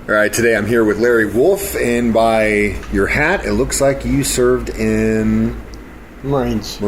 All right, today I'm here with Larry Wolfe, and by your hat, it looks like you served in... Marines.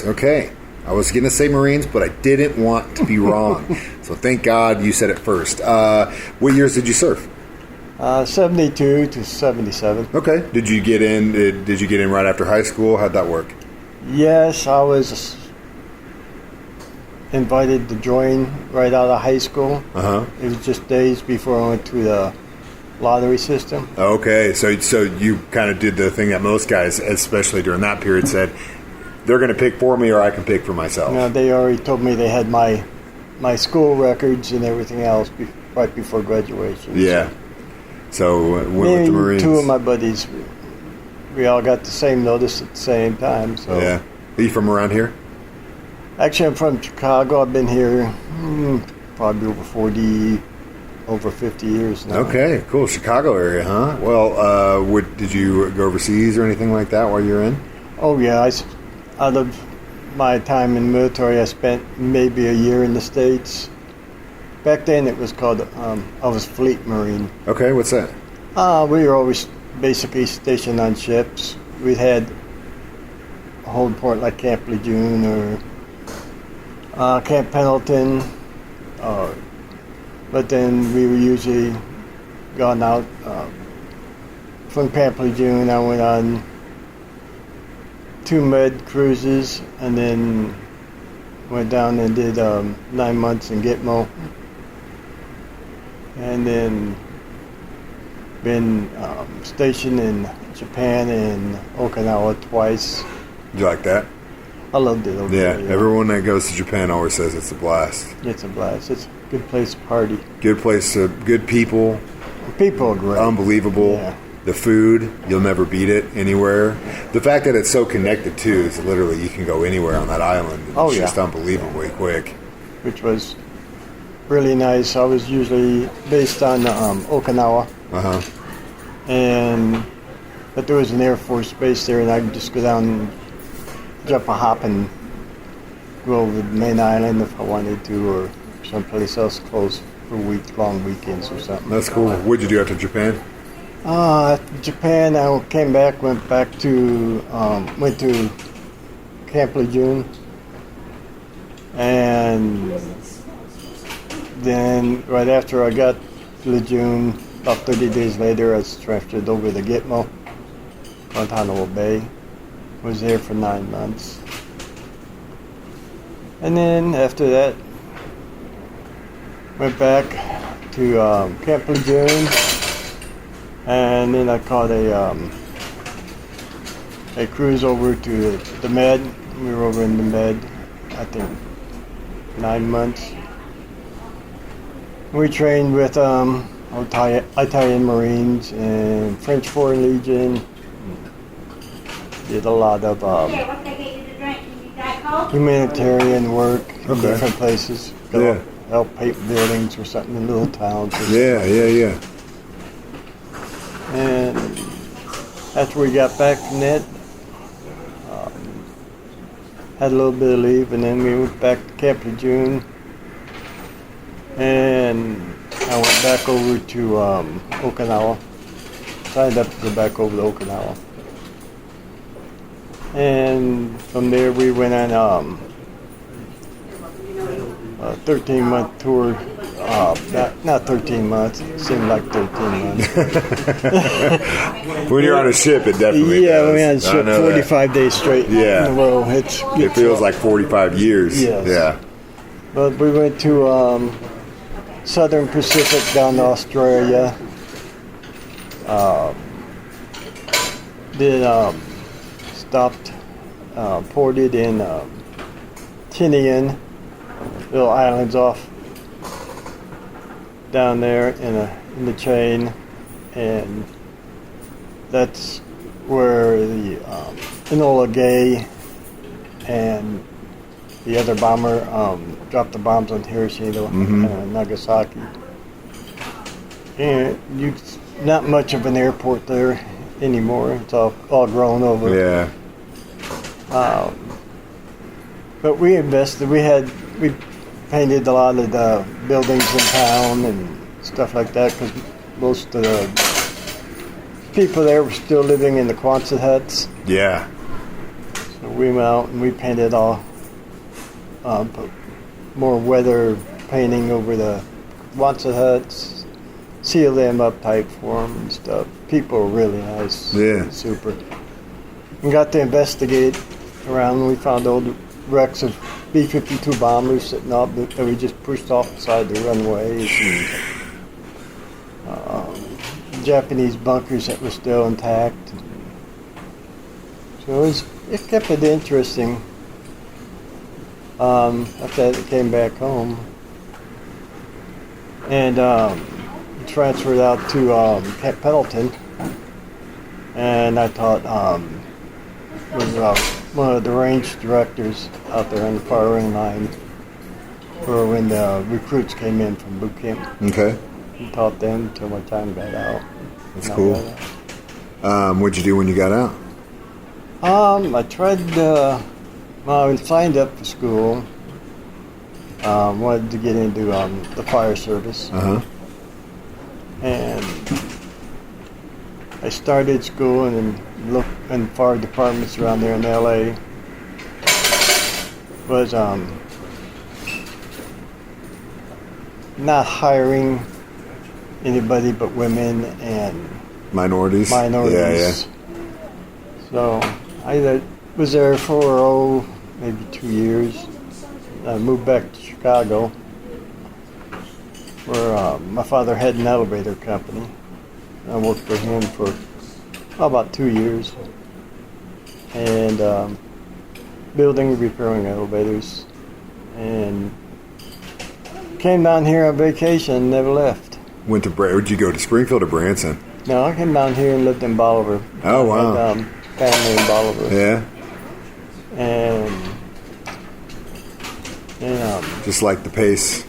Okay. I was going to say Marines, but I didn't want to be wrong. So thank God you said it first. What years did you serve? 72 to 77. Okay. Did you get in? Did you get in right after high school? How'd that work? Yes, I was invited to join right out of high school. It was just days before I went to the lottery system. Okay, so you kind of did the thing that most guys, especially during that period, said, they're going to pick for me or I can pick for myself. You know, they already told me they had my school records and everything else right before graduation. Yeah. So went with the Marines. Two of my buddies, we all got the same notice at the same time. So. Yeah. Are you from around here? Actually, I'm from Chicago. I've been here probably over 50 years now. Okay, cool. Chicago area, huh? Well, did you go overseas or anything like that while you were in? Oh, yeah. Out of my time in the military, I spent maybe a year in the States. Back then, it was called, I was Fleet Marine. Okay, what's that? We were always basically stationed on ships. We had a hold port like Camp Lejeune or Camp Pendleton. But then we were usually gone out from Camp Lejeune. I went on 2 med cruises and then went down and did 9 months in Gitmo. And then been stationed in Japan and Okinawa twice. Did you like that? I loved it over there. Yeah, everyone that goes to Japan always says it's a blast. It's a blast. It's a good place to party. Good place, good people. People are great. Unbelievable. Yeah. The food, you'll never beat it anywhere. The fact that it's so connected, too, is literally you can go anywhere on that island. It's just unbelievably quick. Which was really nice. I was usually based on Okinawa. But there was an Air Force base there, and I could just go down and jump a hop and go over the main island if I wanted to, or someplace else close for long weekends or something. That's cool. What'd you do after Japan? After Japan, I came back, went to Camp Lejeune, and then right after I got to Lejeune, about 30 days later, I was transferred over to Gitmo, Guantanamo Bay. Was there for 9 months. And then after that, went back to Camp Lejeune, and then I caught a cruise over to the Med. We were over in the Med, I think, 9 months. We trained with Italian Marines and French Foreign Legion. Did a lot of humanitarian work in different places. Help paint buildings or something in little towns. Yeah. And after we got back from that, had a little bit of leave, and then we went back to Camp Lejeune. And I went back over to Okinawa. Signed up to go back over to Okinawa. And from there we went on a 13-month tour. Not 13 months. It seemed like 13 months. When you're on a ship, it definitely does. Yeah, when we're on a ship 45 days straight in a row. It feels like 45 years. Yes. Yeah. But we went to Southern Pacific down to Australia. Stopped, ported in Tinian, little islands off down there in the chain, and that's where the Enola Gay and the other bomber dropped the bombs on Hiroshima and Nagasaki. And not much of an airport there anymore. It's all grown over. Yeah. But we invested. We painted a lot of the buildings in town and stuff like that because most of the people there were still living in the Quonset huts. Yeah. So we went out and we painted all, put more weather painting over the Quonset huts, sealed them up tight for them and stuff. People were really nice. Yeah. Super. And got to investigate around, and we found old wrecks of B-52 bombers sitting up that we just pushed off the side of the runways, and Japanese bunkers that were still intact. So it kept it interesting. After that, I came back home and transferred out to Camp Pendleton, and I taught was one of the range directors out there on the firing line, or when the recruits came in from boot camp. Okay. I taught them until my time got out. That's cool. What'd you do when you got out? I tried. I signed up for school. Wanted to get into the fire service. And I started school and looked in fire departments around there in L.A. Was not hiring anybody but women and minorities. Yeah. So I was there for maybe 2 years. I moved back to Chicago, where my father had an elevator company. I worked for him for about 2 years, and building and repairing elevators, and came down here on vacation and never left. Would you go to Springfield or Branson? No, I came down here and lived in Bolivar. Oh, wow. I had, family in Bolivar. Yeah. And just like the pace.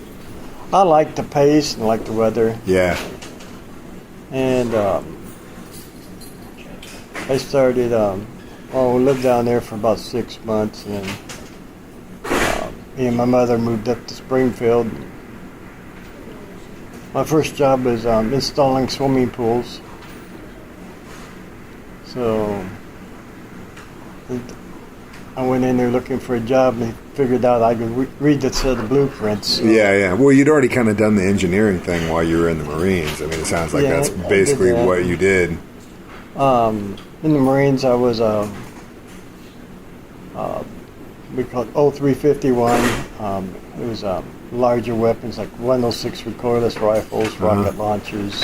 I like the pace and like the weather. Yeah. And I started, we lived down there for about 6 months, and me and my mother moved up to Springfield. My first job was installing swimming pools. So I went in there looking for a job and figured out I could read the set of blueprints. So. Yeah. Well, you'd already kind of done the engineering thing while you were in the Marines. I mean, it sounds like that's basically what you did. In the Marines, I was we called 0351. It was larger weapons like 106 recoilless rifles, rocket launchers,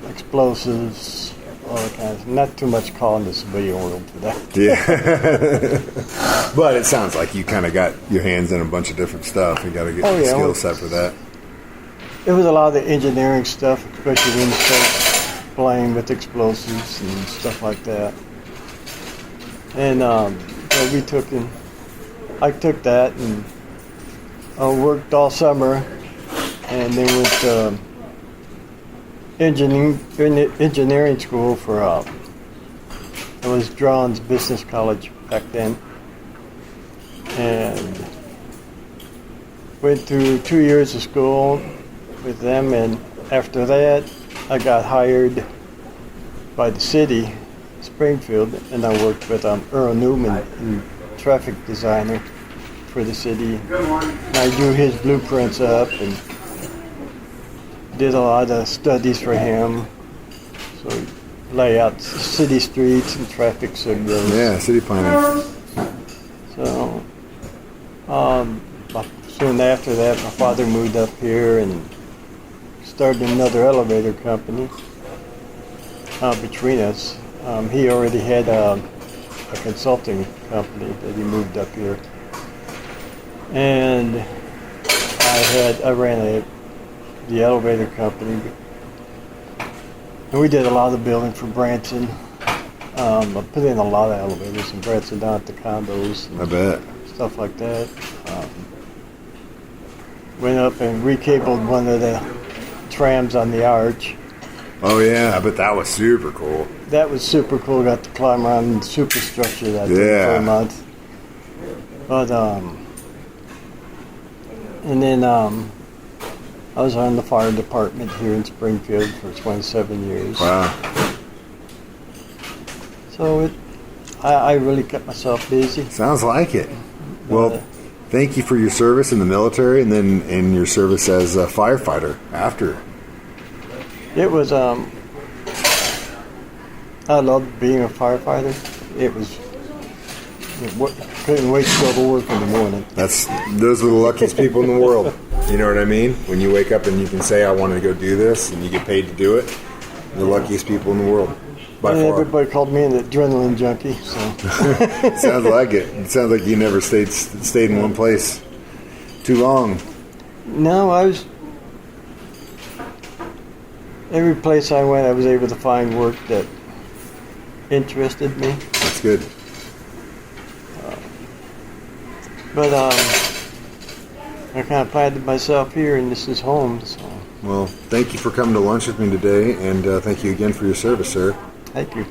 explosives, all that kind of. Not too much calling the civilian world for that. Yeah, but it sounds like you kind of got your hands in a bunch of different stuff. You got to get the skill set for that. It was a lot of the engineering stuff, especially when you start playing with explosives and stuff like that. And so I took that and worked all summer, and then went to engineering school for it was Drawn's Business College back then, and went through 2 years of school with them, and after that I got hired by the city, Springfield, and I worked with Earl Newman, traffic designer for the city. Good morning. And I drew his blueprints up and did a lot of studies for him. So lay out city streets and traffic signals. Yeah, city planning. So soon after that, my father moved up here and started another elevator company between us. He already had a consulting company that he moved up here, and I ran the elevator company, and we did a lot of building for Branson. I put in a lot of elevators in Branson down at the condos. I bet. Stuff like that. Went up and recabled one of the trams on the arch. Oh yeah, I bet that was super cool. That was super cool. Got to climb around the superstructure that did for a month. But and then I was on the fire department here in Springfield for 27 years. Wow. So I really kept myself busy. Sounds like it. Well, thank you for your service in the military and then in your service as a firefighter after. It was, I loved being a firefighter. Couldn't wait to go to work in the morning. Those are the luckiest people in the world. You know what I mean? When you wake up and you can say, I want to go do this, and you get paid to do it, the luckiest people in the world. By far. Everybody called me an adrenaline junkie. So Sounds like it. It sounds like you never stayed in one place too long. No, every place I went, I was able to find work that interested me. That's good. But I kind of planted myself here, and this is home. So. Well, thank you for coming to lunch with me today, and thank you again for your service, sir. Thank you.